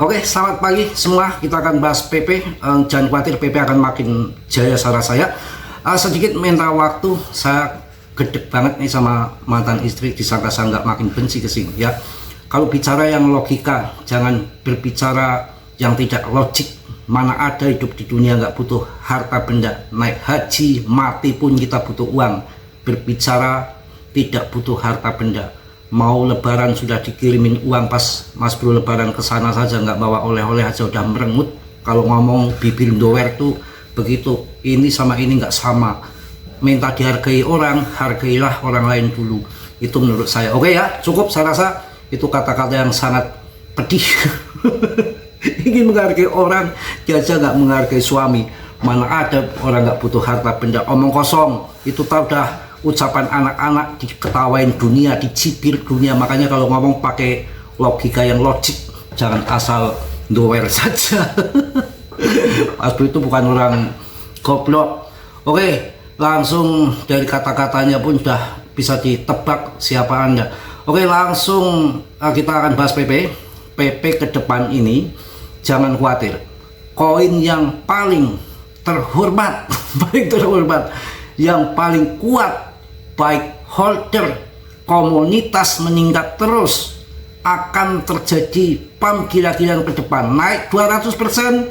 Oke, selamat pagi semua. Kita akan bahas PP. Jangan khawatir, PP akan makin jaya saran saya. Sedikit minta waktu, saya gedek banget nih sama mantan istri, disangka saya nggak makin benci ke sini ya. Kalau bicara yang logika, jangan berbicara yang tidak logik. Mana ada hidup di dunia nggak butuh harta benda. Naik haji, mati pun kita butuh uang. Berbicara tidak butuh harta benda. Mau lebaran sudah dikirimin uang, pas Mas Bro lebaran ke sana saja nggak bawa oleh-oleh aja udah merengut. Kalau ngomong bibir doer tuh begitu, ini sama ini nggak sama. Minta dihargai orang, hargailah orang lain dulu. Itu menurut saya. Oke ya, cukup, saya rasa itu kata-kata yang sangat pedih. Ingin menghargai orang, dia aja nggak menghargai suami. Mana ada orang nggak butuh harta benda, omong kosong. Itu tahu dah ucapan anak-anak, diketawain dunia, dicibir dunia. Makanya kalau ngomong pakai logika yang logik, jangan asal doer saja. Mas Bro itu bukan orang goblok. Oke, langsung dari kata-katanya pun sudah bisa ditebak siapa Anda. Oke, langsung kita akan bahas PP. PP ke depan ini jangan khawatir, koin yang paling terhormat yang paling kuat, baik holder, komunitas meningkat terus, akan terjadi pump gila-gilaan ke depan, naik 200%,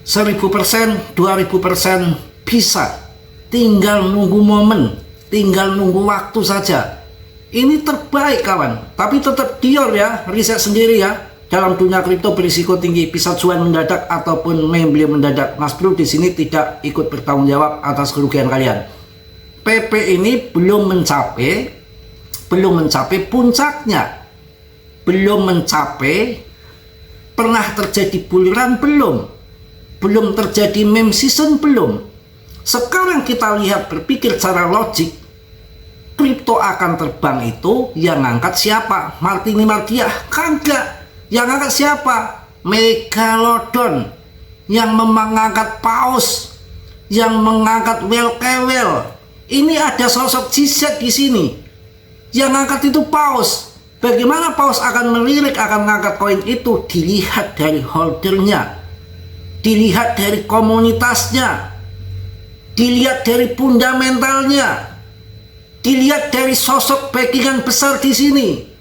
1000%, 2000%, bisa. Tinggal nunggu momen, tinggal nunggu waktu saja. Ini terbaik kawan, tapi tetap Dior ya, riset sendiri ya. Dalam dunia kripto berisiko tinggi, bisa cuan mendadak ataupun membeli mendadak. Mas Bro di sini tidak ikut bertanggung jawab atas kerugian kalian. PP ini belum mencapai puncaknya, belum mencapai, pernah terjadi bull run belum terjadi meme season belum. Sekarang kita lihat, berpikir secara logik, kripto akan terbang itu yang ngangkat siapa? Martini Mardiah? Kagak. Yang ngangkat siapa? Megalodon, yang mengangkat paus, yang mengangkat whale kewel. Ini ada sosok G-Set di sini. Yang ngangkat itu paus. Bagaimana paus akan melirik, akan mengangkat koin itu? Dilihat dari holdernya, dilihat dari komunitasnya, dilihat dari fundamentalnya, dilihat dari sosok backingan besar di sini.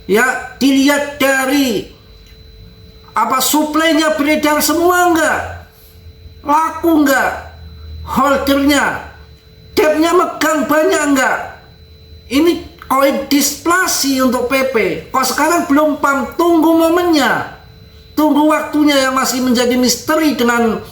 Ya, dilihat dari suplainya beredar semua enggak? Laku enggak? Holdernya, depnya megang banyak enggak? Ini koin displasi untuk PP. Kok sekarang belum pump? Tunggu momennya, tunggu waktunya yang masih menjadi misteri dengan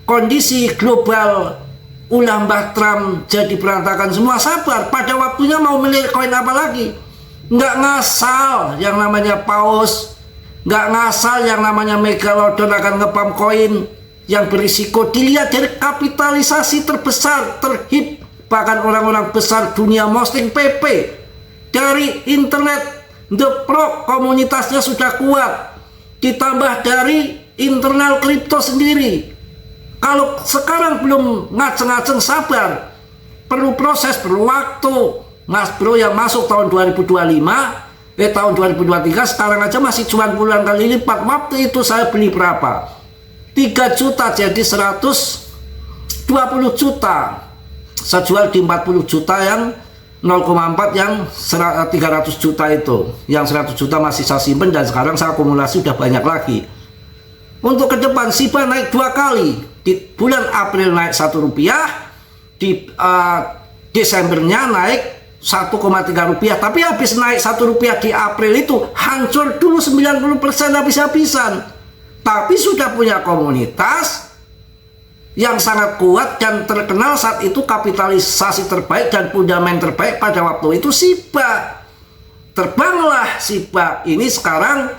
kondisi global. Ulah Mbah Trump jadi berantakan semua. Sabar, pada waktunya mau melihat koin apa lagi. Nggak ngasal yang namanya paus, nggak ngasal yang namanya Megalodon akan ngepam koin yang berisiko. Dilihat dari kapitalisasi terbesar, terhip, bahkan orang-orang besar dunia posting PP. Dari internet, The Pro komunitasnya sudah kuat, ditambah dari internal kripto sendiri. Kalau sekarang belum ngaceng-ngaceng, sabar, perlu proses, perlu waktu. Mas Bro yang masuk tahun 2025, tahun 2023, sekarang aja masih cuma puluhan kali lipat. Waktu itu saya beli berapa? 3 juta jadi 120 juta. Saya jual di 40 juta yang 0,4 yang 300 juta itu. Yang 100 juta masih saya simpen dan sekarang saya akumulasi udah banyak lagi. Untuk ke depan SHIBA naik 2 kali. Di bulan April naik Rp1, di Desembernya naik 1,3 rupiah, tapi habis naik Rp1 di April itu hancur dulu 90% habis-habisan. Tapi sudah punya komunitas yang sangat kuat dan terkenal saat itu, kapitalisasi terbaik dan fundament terbaik pada waktu itu SHIBA. Terbanglah SHIBA ini sekarang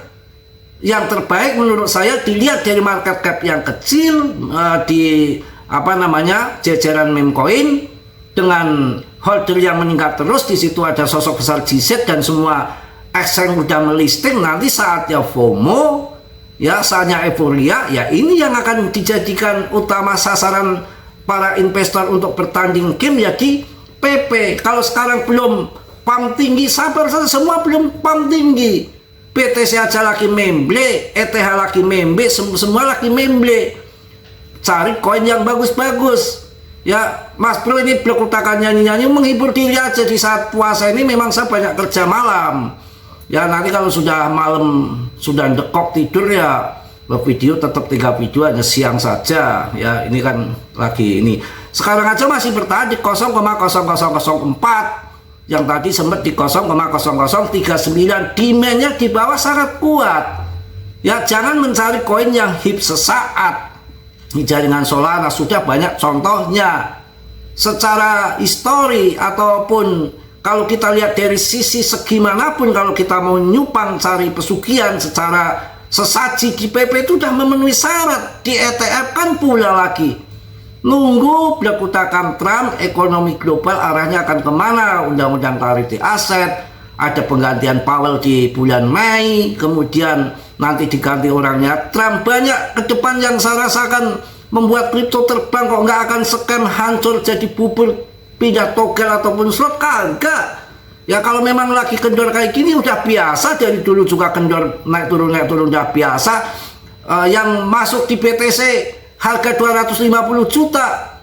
yang terbaik menurut saya. Dilihat dari market cap yang kecil, di jajaran meme coin dengan holder yang meningkat terus. Di situ ada sosok besar G-Set dan semua exchange udah melisting. Nanti saatnya FOMO, ya saatnya euforia, ya ini yang akan dijadikan utama sasaran para investor untuk bertanding game, ya di PP. Kalau sekarang belum pump tinggi, sabar saja, semua belum pump tinggi. PTC aja lagi memble, ETH lagi memble, semua lagi memble. Cari koin yang bagus-bagus. Ya, Mas Bro, ini blog utakan nyanyi-nyanyi menghibur diri aja di saat puasa ini. Memang saya banyak kerja malam. Ya, nanti kalau sudah malam, sudah dekok tidur ya, video tetap 3 video hanya siang saja. Ya, ini kan lagi ini. Sekarang aja masih bertahan di 0,0004. Yang tadi sempat di 0,0039. Demandnya di bawah sangat kuat. Ya, jangan mencari koin yang hip sesaat. Di jaringan Solana sudah banyak contohnya. Secara histori ataupun kalau kita lihat dari sisi segi manapun, kalau kita mau nyupang cari pesugihan secara sesaji di PP itu sudah memenuhi syarat. Di ETF kan pula lagi nunggu blok utakan Trump, ekonomi global arahnya akan kemana, undang-undang tarif aset, ada penggantian Powell di bulan Mei, kemudian nanti diganti orangnya Trump. Banyak ke depan yang saya rasakan membuat kripto terbang. Kok nggak akan scam, hancur, jadi bubur, pindah togel ataupun slot? Kagak. Ya kalau memang lagi kendor kayak gini udah biasa, dari dulu juga kendor naik turun udah biasa. Yang masuk di BTC harga 250 juta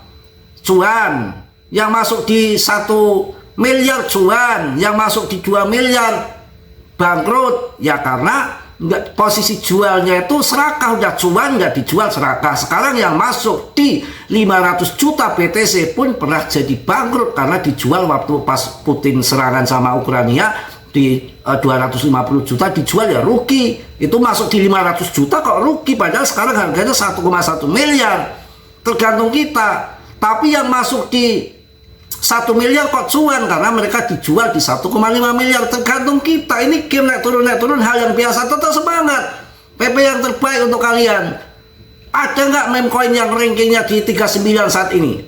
cuan, yang masuk di 1 miliar cuan, yang masuk di 2 miliar bangkrut. Ya karena posisi jualnya itu serakah, udah cuan nggak dijual serakah. Sekarang yang masuk di 500 juta BTC pun pernah jadi bangkrut karena dijual waktu pas Putin serangan sama Ukraina di 250 juta dijual, ya rugi. Itu masuk di 500 juta kok rugi, padahal sekarang harganya 1,1 miliar. Tergantung kita. Tapi yang masuk di 1 miliar kok cuan karena mereka dijual di 1,5 miliar. Tergantung kita. Ini game naik turun hal yang biasa. Tetap semangat. PP yang terbaik untuk kalian. Ada nggak meme coin yang rankingnya di 39 saat ini?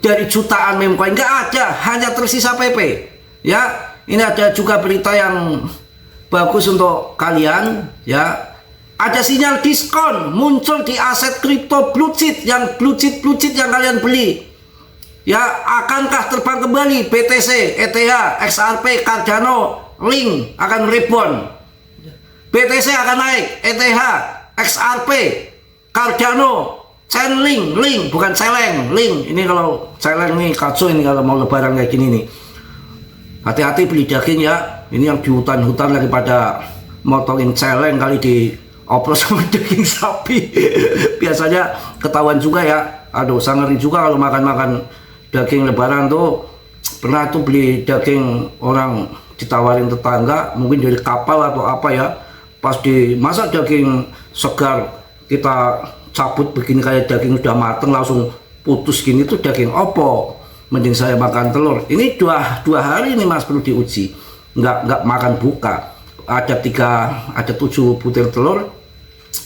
Dari jutaan meme coin nggak ada, hanya tersisa PP. Ya, ini ada juga berita yang bagus untuk kalian. Ya, ada sinyal diskon muncul di aset kripto blue chip yang kalian beli. Ya, akankah terbang kembali BTC, ETH, XRP, Cardano, Link akan rebound. BTC akan naik, ETH, XRP, Cardano, Chainlink, Link bukan celeng, Link. Ini kalau celeng nih kacau ini kalau mau lebaran kayak gini nih. Hati-hati beli daging ya. Ini yang di hutan-hutan lagi pada motongin celeng kali di oplos sama daging sapi. Biasanya ketahuan juga ya. Aduh, sangat ngeri juga kalau makan-makan daging lebaran tuh. Pernah tuh beli daging orang ditawarin tetangga, mungkin dari kapal atau apa ya. Pas dimasak daging segar, kita cabut begini kayak daging udah mateng langsung putus gini, tuh daging opo. Mending saya makan telur. Ini dua hari ini Mas perlu diuji. Nggak makan buka. Ada 7 butir telur.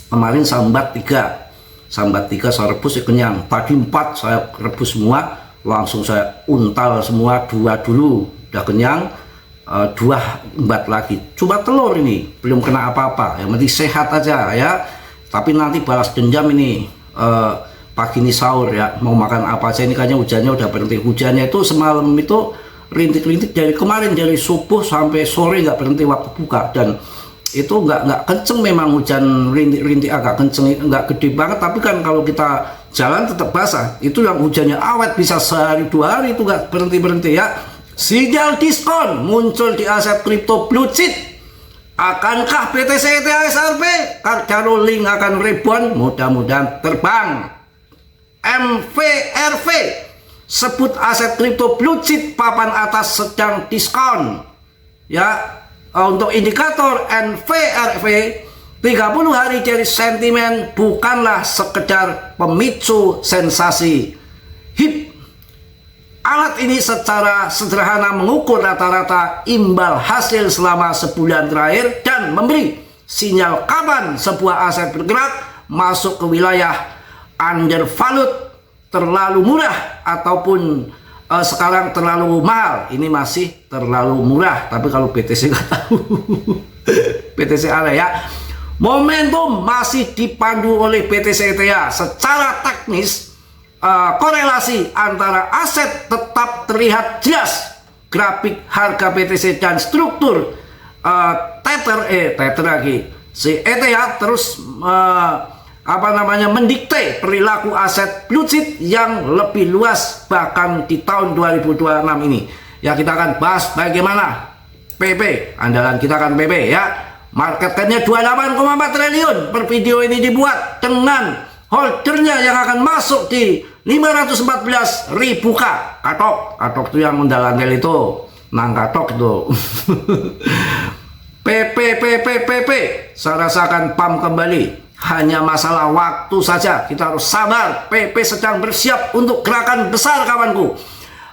Kemarin sambat 3 saya rebus ya kenyang. Tadi 4 saya rebus semua, langsung saya untal semua. 2 dulu udah kenyang, 2 embat lagi. Cuma telur ini belum kena apa-apa. Yang penting sehat aja ya. Tapi nanti balas dendam ini. Pagi ini sahur ya, mau makan apa aja. Ini kayaknya hujannya udah berhenti. Hujannya itu semalam itu rintik-rintik dari kemarin, dari subuh sampai sore nggak berhenti waktu buka. Dan itu nggak kenceng, memang hujan rintik-rintik agak kenceng, nggak gede banget. Tapi kan kalau kita jalan tetap basah. Itu yang hujannya awet bisa sehari 2 hari itu nggak berhenti ya. Sinyal diskon muncul di aset kripto blue chip. Akankah BTC, ETH, XRP, Cardano, Link akan rebound? Mudah-mudahan terbang. MVRV sebut aset kripto blue chip papan atas sedang diskon. Ya, untuk indikator NVRV 30 hari dari sentimen bukanlah sekedar pemicu sensasi HIP. Alat ini secara sederhana mengukur rata-rata imbal hasil selama sebulan terakhir dan memberi sinyal kapan sebuah aset bergerak masuk ke wilayah undervalued, terlalu murah, ataupun sekarang terlalu mahal. Ini masih terlalu murah, tapi kalau BTC nggak tahu. BTC ada ya. Momentum masih dipandu oleh BTC ETH. Secara teknis korelasi antara aset tetap terlihat jelas. Grafik harga BTC dan struktur Tether lagi si ETH terus mendikte perilaku aset blue chip yang lebih luas bahkan di tahun 2026 ini. Ya, kita akan bahas bagaimana PP andalan kita kan PP ya. Market cap-nya 28,4 triliun per video ini dibuat dengan holdernya yang akan masuk di 514.000 K. Katok itu yang undal-andel itu, nang katok itu. PP, saya rasakan pump kembali. Hanya masalah waktu saja, kita harus sabar. PP sedang bersiap untuk gerakan besar, kawanku.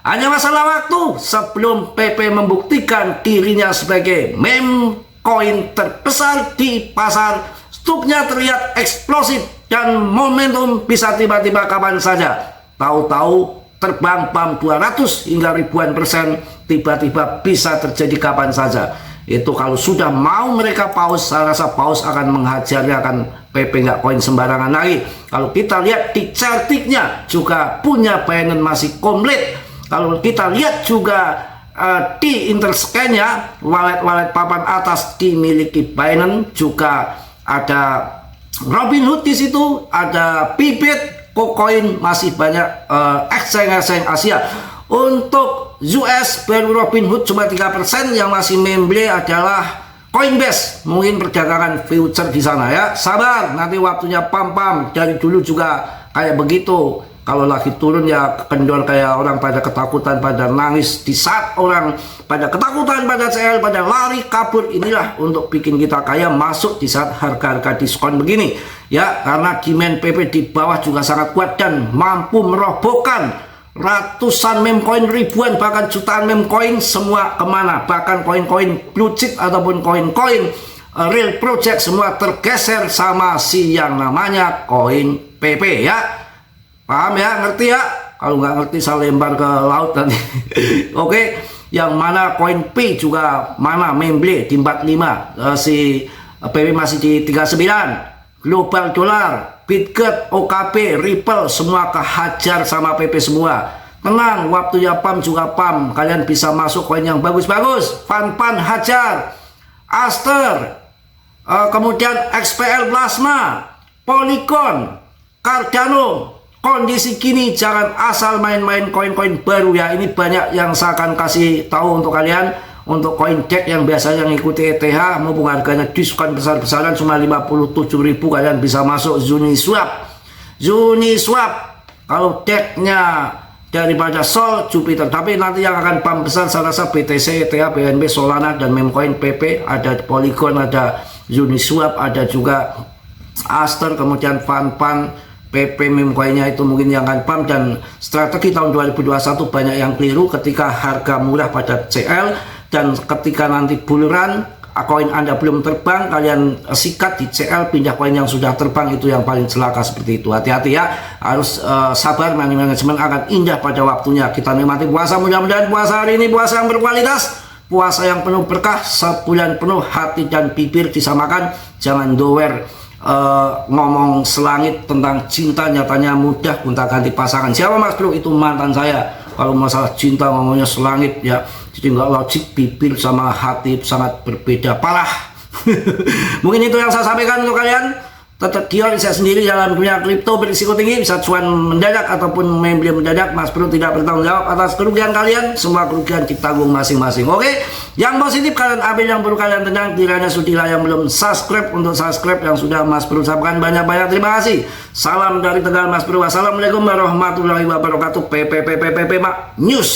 Hanya masalah waktu sebelum PP membuktikan dirinya sebagai meme coin terbesar di pasar. Struknya terlihat eksplosif dan momentum bisa tiba-tiba kapan saja. Tahu-tahu terbang pump 200 hingga ribuan persen, tiba-tiba bisa terjadi kapan saja. Itu kalau sudah mau mereka pause, saya rasa pause akan menghajarnya, akan PP nggak koin sembarangan lagi. Kalau kita lihat di chartiknya juga punya Binance masih komplit. Kalau kita lihat juga di interscan-nya, wallet papan atas dimiliki Binance, juga ada Robinhood di situ, ada Bybit, KuCoin, masih banyak exchange Asia. Untuk US baru Robinhood cuma 3%, yang masih memble adalah Coinbase, mungkin perdagangan future di sana ya. Sabar, nanti waktunya pam-pam. Dari dulu juga kayak begitu. Kalau lagi turun ya kendor kayak orang pada ketakutan, pada nangis. Di saat orang pada ketakutan, pada CL, pada lari kabur, inilah untuk bikin kita kaya, masuk di saat harga-harga diskon begini ya. Karena demand PP di bawah juga sangat kuat dan mampu merobohkan ratusan meme coin, ribuan bahkan jutaan meme coin, semua kemana. Bahkan koin-koin blue chip ataupun koin-koin real project semua tergeser sama si yang namanya koin PP ya. Paham ya, ngerti ya? Kalau nggak ngerti saya lempar ke laut nanti. Oke, yang mana koin P juga mana memble di 45, si PP masih di 39. Global Dollar, Bitget, OKP, Ripple, semua kehajar sama PP semua. Tenang, waktunya pump juga pump. Kalian bisa masuk koin yang bagus-bagus. Fan hajar, Aster, kemudian XPL Plasma, Polygon, Cardano. Kondisi kini jangan asal main-main koin-koin baru ya. Ini banyak yang saya akan kasih tahu untuk kalian. Untuk koin DEX yang biasanya mengikuti ETH, mumpung harganya diskon besar-besaran cuma 57.000, kalian bisa masuk Uniswap. Kalau DEX-nya daripada Sol, Jupiter. Tapi nanti yang akan pump besar saya rasa BTC, ETH, BNB, Solana, dan memecoin PP. Ada Polygon, ada Uniswap, ada juga Aster, kemudian Fan, PP memecoinnya itu mungkin yang akan pump. Dan strategi tahun 2021 banyak yang keliru ketika harga murah pada CL. Dan ketika nanti bulan koin Anda belum terbang, kalian sikat di CL, pindah koin yang sudah terbang, itu yang paling celaka seperti itu. Hati-hati ya, harus sabar, manajemen akan indah pada waktunya. Kita nikmati puasa, mudah-mudahan puasa hari ini puasa yang berkualitas, puasa yang penuh berkah, sebulan penuh hati dan bibir disamakan. Jangan doer ngomong selangit tentang cinta, nyatanya mudah gonta-ganti pasangan. Siapa Mas Bro? Itu mantan saya. Kalau masalah cinta ngomongnya selangit ya, jadi nggak logik, bibir sama hati sangat berbeda parah. Mungkin itu yang saya sampaikan untuk kalian. Tetap dior saya sendiri dalam dunia kripto berisiko tinggi, bisa cuan mendadak ataupun membeli mendadak. Mas Bro tidak bertanggung jawab atas kerugian kalian, semua kerugian ditanggung masing-masing. Oke, yang positif kalian ambil, yang perlu kalian tenang. Kiranya sudilah yang belum subscribe untuk subscribe, yang sudah Mas Bro ucapkan banyak-banyak terima kasih. Salam dari Tegal Mas Bro. Wassalamualaikum warahmatullahi wabarakatuh. PP News.